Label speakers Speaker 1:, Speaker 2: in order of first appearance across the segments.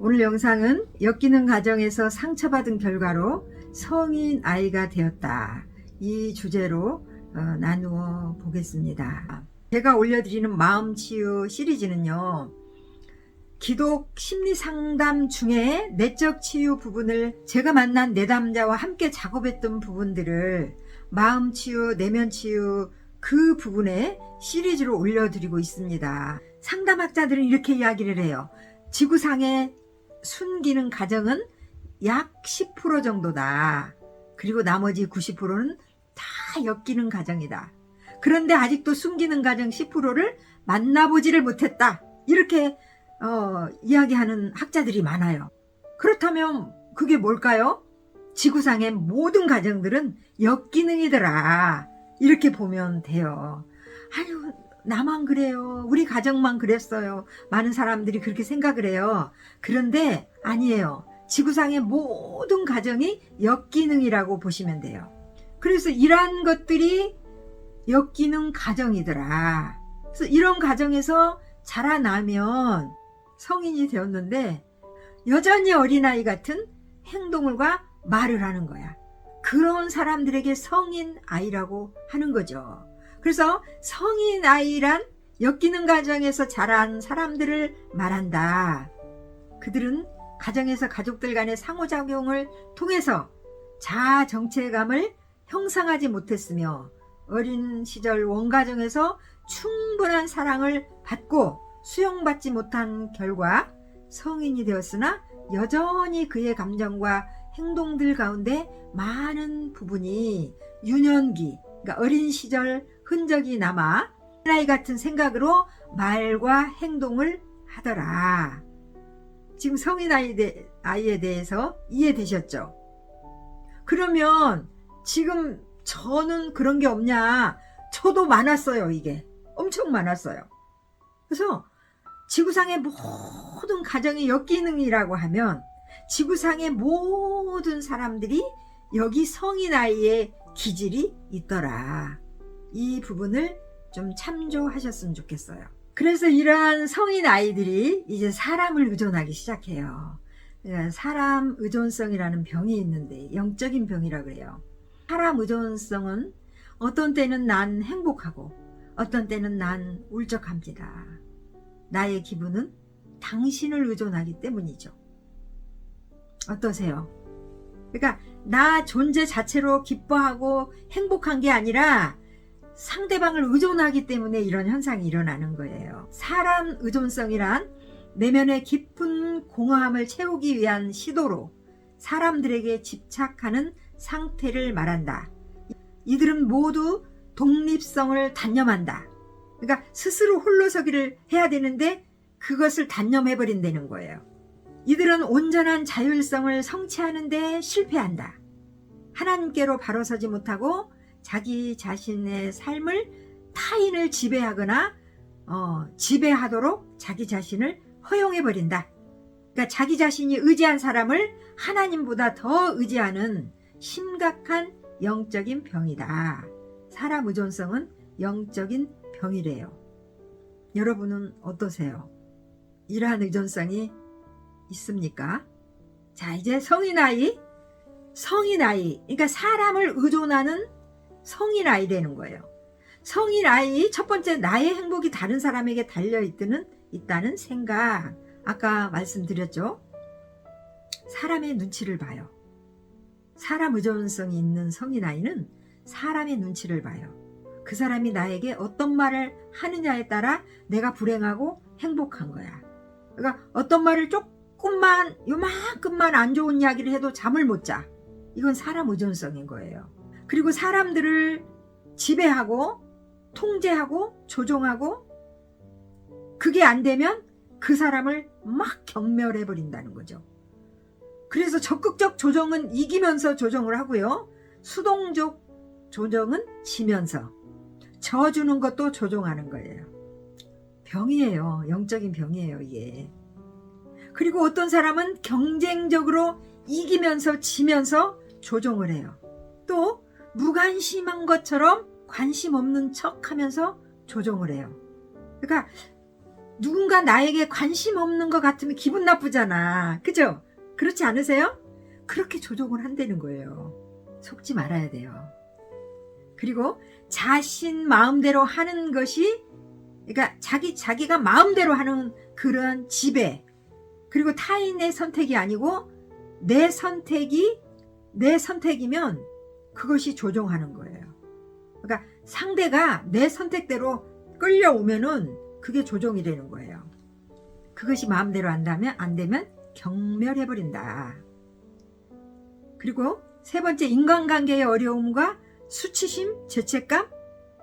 Speaker 1: 오늘 영상은 엮이는 가정에서 상처받은 결과로 성인 아이가 되었다. 이 주제로 나누어 보겠습니다. 제가 올려드리는 마음치유 시리즈는요, 기독 심리상담 중에 내적 치유 부분을 제가 만난 내담자와 함께 작업했던 부분들을 마음치유, 내면치유 그 부분에 시리즈로 올려드리고 있습니다. 상담학자들은 이렇게 이야기를 해요. 지구상에 순기능 가정은 약 10% 정도다. 그리고 나머지 90%는 다 엮이는 가정이다. 그런데 아직도 순기능 가정 10%를 만나보지를 못했다. 이렇게 이야기하는 학자들이 많아요. 그렇다면 그게 뭘까요? 지구상의 모든 가정들은 역기능이더라. 이렇게 보면 돼요. 아유, 나만 그래요. 우리 가정만 그랬어요. 많은 사람들이 그렇게 생각을 해요. 그런데 아니에요. 지구상의 모든 가정이 역기능이라고 보시면 돼요. 그래서 이러한 것들이 역기능 가정이더라. 그래서 이런 가정에서 자라나면 성인이 되었는데 여전히 어린아이 같은 행동과 말을 하는 거야. 그런 사람들에게 성인 아이라고 하는 거죠. 그래서 성인 아이란 엮이는 가정에서 자란 사람들을 말한다. 그들은 가정에서 가족들 간의 상호작용을 통해서 자아 정체감을 형성하지 못했으며 어린 시절 원가정에서 충분한 사랑을 받고 수용받지 못한 결과 성인이 되었으나 여전히 그의 감정과 행동들 가운데 많은 부분이 유년기, 그러니까 어린 시절 흔적이 남아 아이 같은 생각으로 말과 행동을 하더라. 지금 성인 아이에 대해서 이해되셨죠? 그러면 지금 저는 그런 게 없냐? 저도 많았어요. 이게 엄청 많았어요. 그래서 지구상의 모든 가정이 역기능이라고 하면 지구상의 모든 사람들이 여기 성인 아이의 기질이 있더라. 이 부분을 좀 참조하셨으면 좋겠어요. 그래서 이러한 성인 아이들이 이제 사람을 의존하기 시작해요. 사람 의존성이라는 병이 있는데 영적인 병이라고 그래요. 사람 의존성은 어떤 때는 난 행복하고 어떤 때는 난 울적합니다. 나의 기분은 당신을 의존하기 때문이죠. 어떠세요? 그러니까 나 존재 자체로 기뻐하고 행복한 게 아니라 상대방을 의존하기 때문에 이런 현상이 일어나는 거예요. 사람 의존성이란 내면의 깊은 공허함을 채우기 위한 시도로 사람들에게 집착하는 상태를 말한다. 이들은 모두 독립성을 단념한다. 그러니까 스스로 홀로서기를 해야 되는데 그것을 단념해버린다는 거예요. 이들은 온전한 자율성을 성취하는데 실패한다. 하나님께로 바로 서지 못하고 자기 자신의 삶을 타인을 지배하거나 지배하도록 자기 자신을 허용해버린다. 그러니까 자기 자신이 의지한 사람을 하나님보다 더 의지하는 심각한 영적인 병이다. 사람 의존성은 영적인 병이래요. 여러분은 어떠세요? 이러한 의존성이 있습니까? 자, 이제 성인 아이, 그러니까 사람을 의존하는 성인 아이 되는 거예요. 성인 아이 첫 번째, 나의 행복이 다른 사람에게 있다는 생각. 아까 말씀드렸죠? 사람의 눈치를 봐요. 사람 의존성이 있는 성인 아이는 사람의 눈치를 봐요. 그 사람이 나에게 어떤 말을 하느냐에 따라 내가 불행하고 행복한 거야. 그러니까 어떤 말을 조금만, 요만큼만 안 좋은 이야기를 해도 잠을 못 자. 이건 사람 의존성인 거예요. 그리고 사람들을 지배하고 통제하고 조종하고 그게 안 되면 그 사람을 막 경멸해 버린다는 거죠. 그래서 적극적 조정은 이기면서 조정을 하고요. 수동적 조정은 지면서 져주는 것도 조종하는 거예요. 병이에요. 영적인 병이에요, 이게. 그리고 어떤 사람은 경쟁적으로 이기면서 지면서 조종을 해요. 또 무관심한 것처럼 관심 없는 척 하면서 조종을 해요. 그러니까 누군가 나에게 관심 없는 것 같으면 기분 나쁘잖아. 그죠? 그렇지 않으세요? 그렇게 조종을 한다는 거예요. 속지 말아야 돼요. 그리고 자신 마음대로 하는 것이, 그러니까 자기가 마음대로 하는 그런 지배, 그리고 타인의 선택이 아니고 내 선택이면 그것이 조종하는 거예요. 그러니까 상대가 내 선택대로 끌려오면은 그게 조종이 되는 거예요. 그것이 마음대로 안 되면 경멸해버린다. 그리고 세 번째, 인간관계의 어려움과 수치심, 죄책감,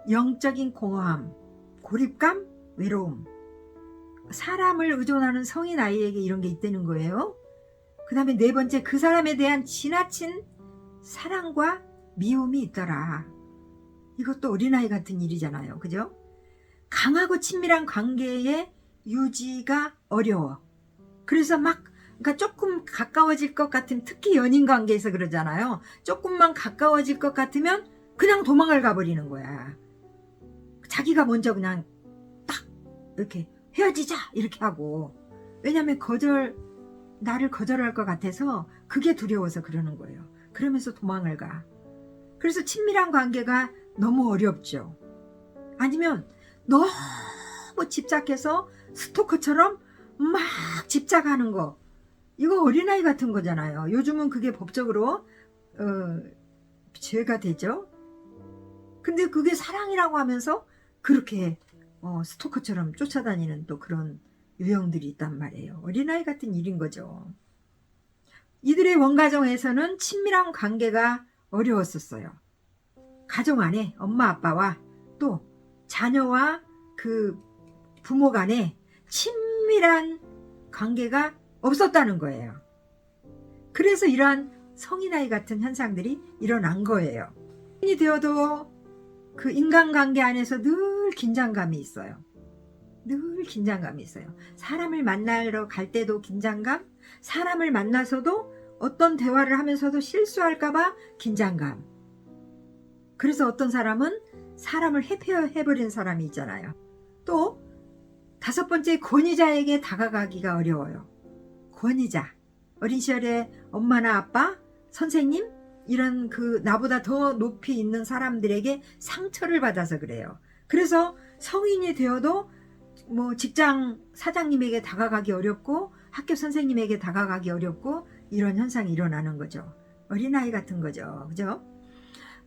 Speaker 1: 영적인 공허함, 고립감, 외로움. 사람을 의존하는 성인 아이에게 이런 게 있다는 거예요. 그 다음에 네 번째, 그 사람에 대한 지나친 사랑과 미움이 있더라. 이것도 어린아이 같은 일이잖아요. 그죠? 강하고 친밀한 관계의 유지가 어려워. 그래서 그러니까 조금 가까워질 것 같으면, 특히 연인 관계에서 그러잖아요. 조금만 가까워질 것 같으면 그냥 도망을 가버리는 거야. 자기가 먼저 그냥 딱 이렇게 헤어지자 이렇게 하고. 왜냐하면 나를 거절할 것 같아서 그게 두려워서 그러는 거예요. 그러면서 도망을 가. 그래서 친밀한 관계가 너무 어렵죠. 아니면 너무 집착해서 스토커처럼 막 집착하는 거. 이거 어린아이 같은 거잖아요. 요즘은 그게 법적으로 죄가 되죠. 근데 그게 사랑이라고 하면서 그렇게 스토커처럼 쫓아다니는 또 그런 유형들이 있단 말이에요. 어린아이 같은 일인 거죠. 이들의 원가정에서는 친밀한 관계가 어려웠었어요. 가정 안에 엄마 아빠와 또 자녀와 그 부모 간에 친밀한 관계가 없었다는 거예요. 그래서 이러한 성인아이 같은 현상들이 일어난 거예요. 성인이 되어도 그 인간관계 안에서 늘 긴장감이 있어요. 늘 긴장감이 있어요. 사람을 만나러 갈 때도 긴장감, 사람을 만나서도 어떤 대화를 하면서도 실수할까봐 긴장감. 그래서 어떤 사람은 사람을 해버린 사람이 있잖아요. 또 다섯 번째, 권위자에게 다가가기가 어려워요. 권위자. 어린 시절에 엄마나 아빠, 선생님, 이런 그 나보다 더 높이 있는 사람들에게 상처를 받아서 그래요. 그래서 성인이 되어도 직장 사장님에게 다가가기 어렵고 학교 선생님에게 다가가기 어렵고 이런 현상이 일어나는 거죠. 어린아이 같은 거죠. 그죠?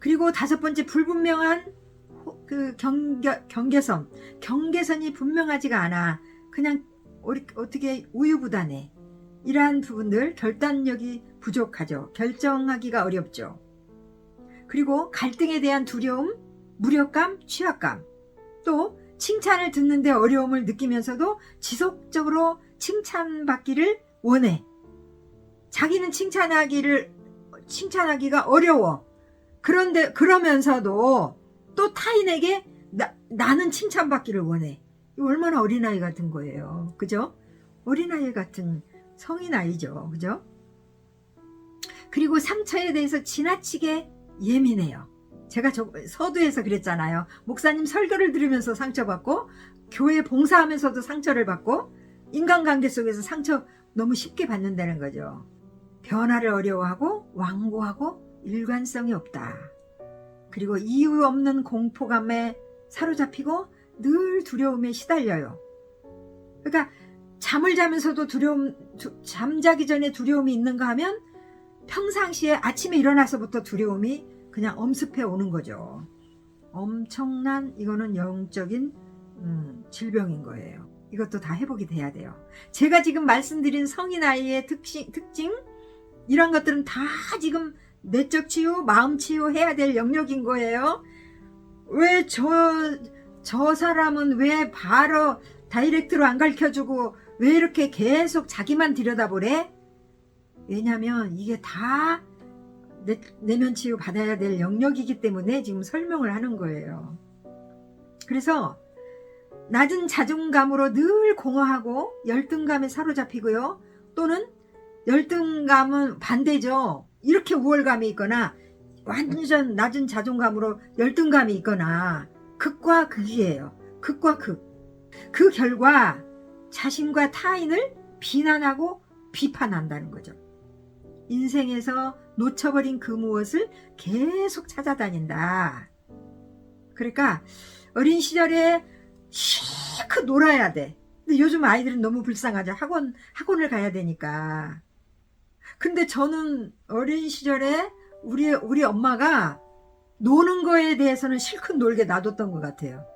Speaker 1: 그리고 다섯 번째, 불분명한 그 경계선이 분명하지가 않아. 그냥 어떻게 우유부단해. 이러한 부분들, 결단력이 부족하죠. 결정하기가 어렵죠. 그리고 갈등에 대한 두려움, 무력감, 취약감, 또 칭찬을 듣는데 어려움을 느끼면서도 지속적으로 칭찬받기를 원해. 자기는 칭찬하기가 어려워. 그러면서도 또 타인에게 나는 칭찬받기를 원해. 이거 얼마나 어린아이 같은 거예요. 그죠? 어린아이 같은 성인아이죠. 그죠? 그리고 상처에 대해서 지나치게 예민해요. 제가 서두에서 그랬잖아요. 목사님 설교를 들으면서 상처받고, 교회 봉사하면서도 상처를 받고, 인간관계 속에서 상처 너무 쉽게 받는다는 거죠. 변화를 어려워하고, 완고하고, 일관성이 없다. 그리고 이유 없는 공포감에 사로잡히고 늘 두려움에 시달려요. 그러니까 잠을 자면서도 잠자기 전에 두려움이 있는가 하면 평상시에 아침에 일어나서부터 두려움이 그냥 엄습해 오는 거죠. 엄청난, 이거는 영적인 질병인 거예요. 이것도 다 회복이 돼야 돼요. 제가 지금 말씀드린 성인아이의 특징, 이런 것들은 다 지금 내적 치유, 마음 치유해야 될 영역인 거예요. 왜 저 사람은 왜 바로 다이렉트로 안 가르쳐주고 왜 이렇게 계속 자기만 들여다보래? 왜냐면 이게 다 내면 치유 받아야 될 영역이기 때문에 지금 설명을 하는 거예요. 그래서 낮은 자존감으로 늘 공허하고 열등감에 사로잡히고요. 또는 열등감은 반대죠. 이렇게 우월감이 있거나 완전 낮은 자존감으로 열등감이 있거나 극과 극이에요. 극과 극. 그 결과 자신과 타인을 비난하고 비판한다는 거죠. 인생에서 놓쳐버린 그 무엇을 계속 찾아다닌다. 그러니까 어린 시절에 실컷 놀아야 돼. 근데 요즘 아이들은 너무 불쌍하죠. 학원을 가야 되니까. 근데 저는 어린 시절에 우리 엄마가 노는 거에 대해서는 실컷 놀게 놔뒀던 것 같아요.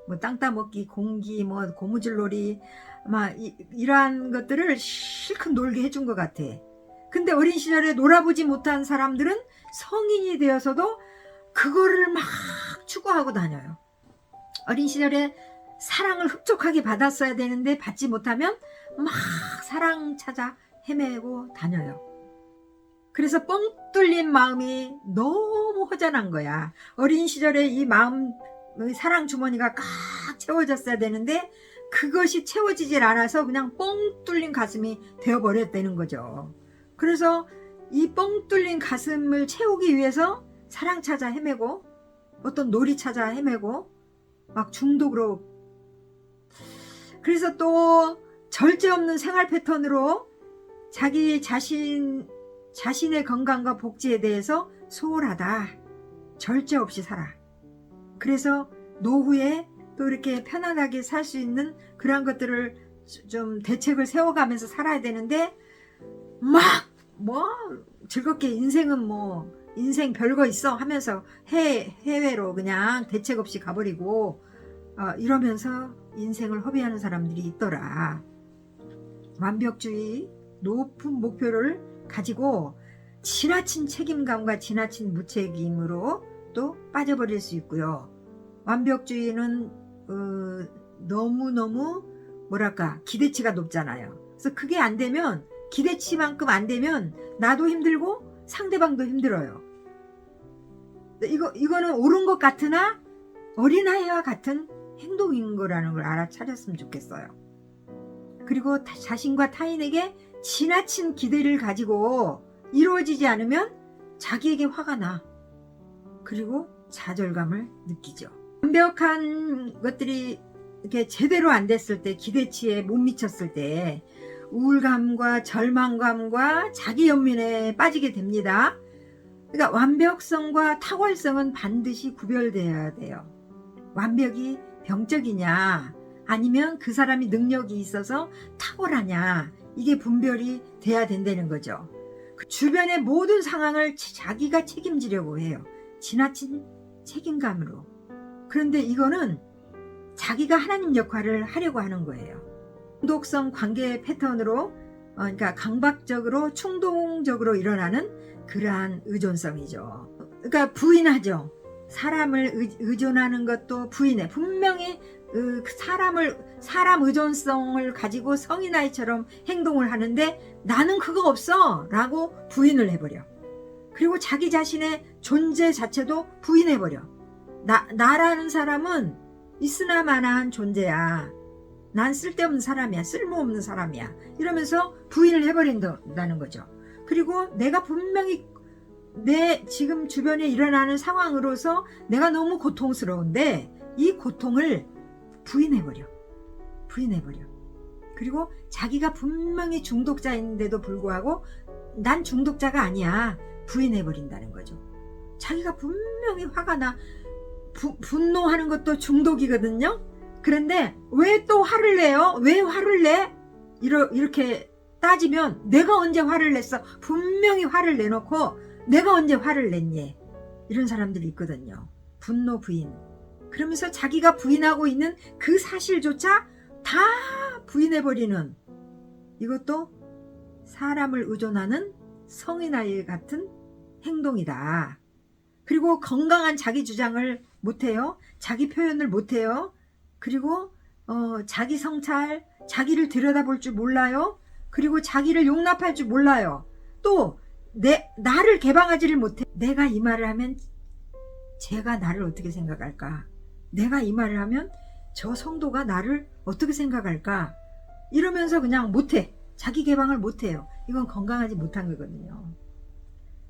Speaker 1: 뭐 땅 따먹기, 공기, 뭐 고무줄놀이, 막 이러한 것들을 실컷 놀게 해준 것 같아. 근데 어린 시절에 놀아보지 못한 사람들은 성인이 되어서도 그거를 막 추구하고 다녀요. 어린 시절에 사랑을 흡족하게 받았어야 되는데 받지 못하면 막 사랑 찾아 헤매고 다녀요. 그래서 뻥 뚫린 마음이 너무 허전한 거야. 어린 시절에 이 마음, 사랑 주머니가 꽉 채워졌어야 되는데 그것이 채워지질 않아서 그냥 뻥 뚫린 가슴이 되어버렸다는 거죠. 그래서 이 뻥 뚫린 가슴을 채우기 위해서 사랑 찾아 헤매고 어떤 놀이 찾아 헤매고 막 중독으로, 그래서 또 절제 없는 생활 패턴으로 자기 자신의 건강과 복지에 대해서 소홀하다. 절제 없이 살아. 그래서 노후에 또 이렇게 편안하게 살 수 있는 그런 것들을 좀 대책을 세워가면서 살아야 되는데 막 뭐 즐겁게 인생은 뭐 인생 별거 있어 하면서 해외로 그냥 대책 없이 가버리고 이러면서 인생을 허비하는 사람들이 있더라. 완벽주의, 높은 목표를 가지고 지나친 책임감과 지나친 무책임으로 또 빠져버릴 수 있고요. 완벽주의는 너무너무 뭐랄까 기대치가 높잖아요. 그래서 그게 안 되면, 기대치만큼 안 되면 나도 힘들고 상대방도 힘들어요. 이거는 옳은 것 같으나 어린아이와 같은 행동인 거라는 걸 알아차렸으면 좋겠어요. 그리고 자신과 타인에게 지나친 기대를 가지고 이루어지지 않으면 자기에게 화가 나. 그리고 좌절감을 느끼죠. 완벽한 것들이 이렇게 제대로 안 됐을 때, 기대치에 못 미쳤을 때 우울감과 절망감과 자기 연민에 빠지게 됩니다. 그러니까 완벽성과 탁월성은 반드시 구별되어야 돼요. 완벽이 병적이냐 아니면 그 사람이 능력이 있어서 탁월하냐, 이게 분별이 돼야 된다는 거죠. 그 주변의 모든 상황을 자기가 책임지려고 해요. 지나친 책임감으로. 그런데 이거는 자기가 하나님 역할을 하려고 하는 거예요. 중독성 관계 패턴으로, 그러니까 강박적으로 충동적으로 일어나는 그러한 의존성이죠. 그러니까 부인하죠. 사람을 의존하는 것도 부인해. 분명히 사람 의존성을 가지고 성인아이처럼 행동을 하는데 나는 그거 없어 라고 부인을 해버려. 그리고 자기 자신의 존재 자체도 부인해버려. 나라는 사람은 있으나 마나한 존재야. 난 쓸데없는 사람이야. 쓸모없는 사람이야. 이러면서 부인을 해버린다는 거죠. 그리고 내가 분명히 내 지금 주변에 일어나는 상황으로서 내가 너무 고통스러운데 이 고통을 부인해버려. 그리고 자기가 분명히 중독자인데도 불구하고 난 중독자가 아니야. 부인해버린다는 거죠. 자기가 분명히 화가 나. 분노하는 것도 중독이거든요. 그런데 왜 또 화를 내요? 왜 화를 내? 이렇게 따지면 내가 언제 화를 냈어? 분명히 화를 내놓고 내가 언제 화를 냈니? 이런 사람들이 있거든요. 분노 부인. 그러면서 자기가 부인하고 있는 그 사실조차 다 부인해버리는, 이것도 사람을 의존하는 성인아이 같은 행동이다. 그리고 건강한 자기 주장을 못해요. 자기 표현을 못해요. 그리고 자기 성찰, 자기를 들여다볼 줄 몰라요. 그리고 자기를 용납할 줄 몰라요. 또 나를 개방하지를 못해. 내가 이 말을 하면 제가 나를 어떻게 생각할까? 내가 이 말을 하면 저 성도가 나를 어떻게 생각할까? 이러면서 그냥 못해. 자기 개방을 못해요. 이건 건강하지 못한 거거든요.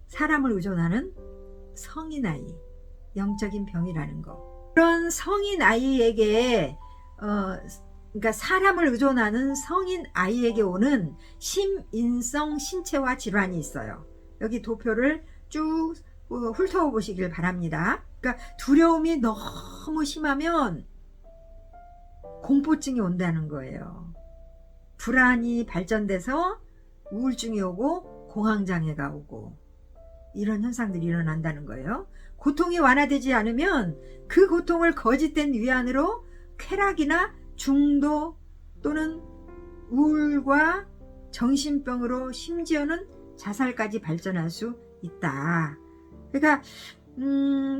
Speaker 1: 사람을 의존하는 성인아이, 영적인 병이라는 거. 그런 성인아이에게 그러니까 사람을 의존하는 성인 아이에게 오는 심인성 신체화 질환이 있어요. 여기 도표를 쭉 훑어 보시길 바랍니다. 그러니까 두려움이 너무 심하면 공포증이 온다는 거예요. 불안이 발전돼서 우울증이 오고 공황장애가 오고 이런 현상들이 일어난다는 거예요. 고통이 완화되지 않으면 그 고통을 거짓된 위안으로 쾌락이나 중도 또는 우울과 정신병으로 심지어는 자살까지 발전할 수 있다. 그러니까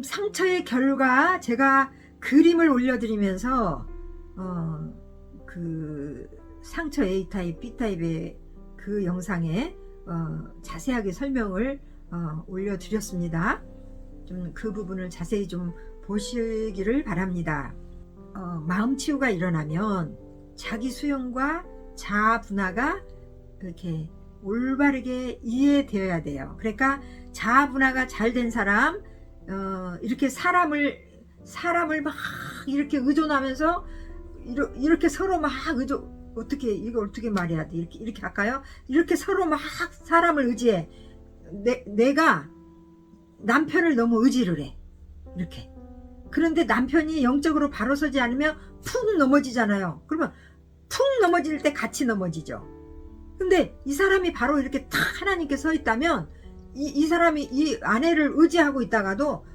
Speaker 1: 상처의 결과 제가 그림을 올려드리면서 그 상처 A타입, B타입의 그 영상에 자세하게 설명을 올려드렸습니다. 좀 그 부분을 자세히 좀 보시기를 바랍니다. 마음 치유가 일어나면 자기 수용과 자아 분화가 이렇게 올바르게 이해되어야 돼요. 그러니까 자아 분화가 잘 된 사람, 이렇게 사람을 막 이렇게 의존하면서 이렇게 서로 막 이거 어떻게 말해야 돼? 이렇게 할까요? 이렇게 서로 막 사람을 의지해. 내가 남편을 너무 의지를 해. 이렇게. 그런데 남편이 영적으로 바로 서지 않으면 푹 넘어지잖아요. 그러면 푹 넘어질 때 같이 넘어지죠. 근데 이 사람이 바로 이렇게 탁 하나님께 서 있다면 이 사람이 이 아내를 의지하고 있다가도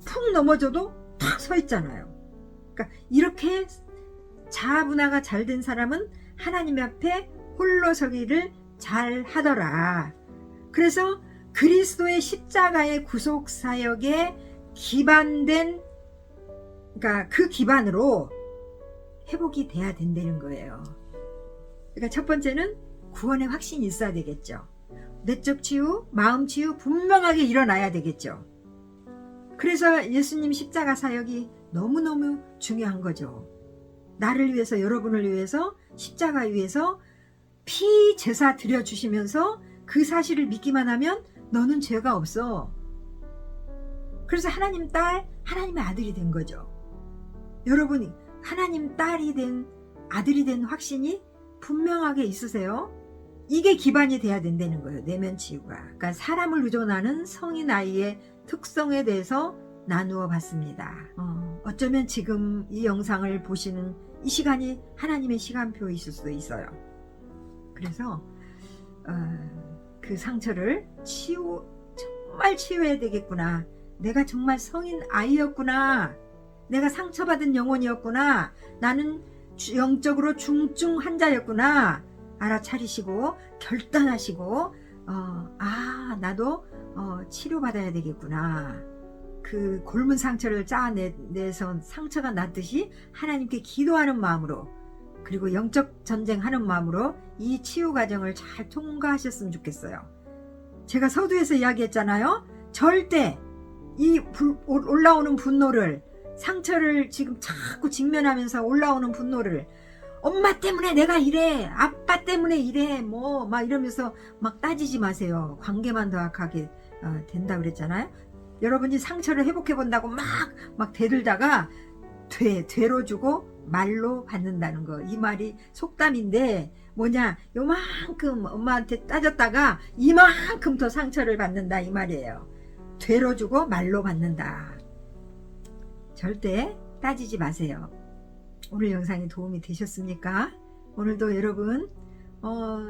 Speaker 1: 푹 넘어져도 탁 서 있잖아요. 그러니까 이렇게 자아 분화가 잘 된 사람은 하나님 앞에 홀로 서기를 잘 하더라. 그래서 그리스도의 십자가의 구속 사역에 기반된, 그러니까 그 기반으로 회복이 돼야 된다는 거예요. 그러니까 첫 번째는 구원의 확신이 있어야 되겠죠. 내적 치유, 마음 치유 분명하게 일어나야 되겠죠. 그래서 예수님 십자가 사역이 너무너무 중요한 거죠. 나를 위해서, 여러분을 위해서 십자가 위에서 피 제사 드려주시면서 그 사실을 믿기만 하면 너는 죄가 없어. 그래서 하나님 딸, 하나님의 아들이 된 거죠. 여러분이 하나님 딸이 된, 아들이 된 확신이 분명하게 있으세요? 이게 기반이 돼야 된다는 거예요. 내면 치유가. 그러니까 사람을 의존하는 성인 아이의 특성에 대해서 나누어 봤습니다. 어쩌면 지금 이 영상을 보시는 이 시간이 하나님의 시간표이실 수도 있어요. 그래서 그 상처를 정말 치유해야 되겠구나. 내가 정말 성인 아이였구나. 내가 상처받은 영혼이었구나. 나는 영적으로 중증 환자였구나. 알아차리시고 결단하시고 나도 치료받아야 되겠구나. 그 곪은 상처를 짜내서 상처가 났듯이 하나님께 기도하는 마음으로, 그리고 영적 전쟁하는 마음으로 이 치유 과정을 잘 통과하셨으면 좋겠어요. 제가 서두에서 이야기했잖아요. 절대 이 올라오는 분노를, 상처를 지금 자꾸 직면하면서 올라오는 분노를, 엄마 때문에 내가 이래, 아빠 때문에 이래, 뭐 막 이러면서 막 따지지 마세요. 관계만 더 악하게 된다 그랬잖아요. 여러분이 상처를 회복해 본다고 막 대들다가 되로 주고 말로 받는다는 거. 이 말이 속담인데 뭐냐, 요만큼 엄마한테 따졌다가 이만큼 더 상처를 받는다, 이 말이에요. 되로 주고 말로 받는다. 절대 따지지 마세요. 오늘 영상이 도움이 되셨습니까? 오늘도 여러분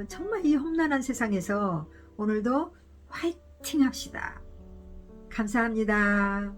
Speaker 1: 정말 이 험난한 세상에서 오늘도 화이팅 합시다. 감사합니다.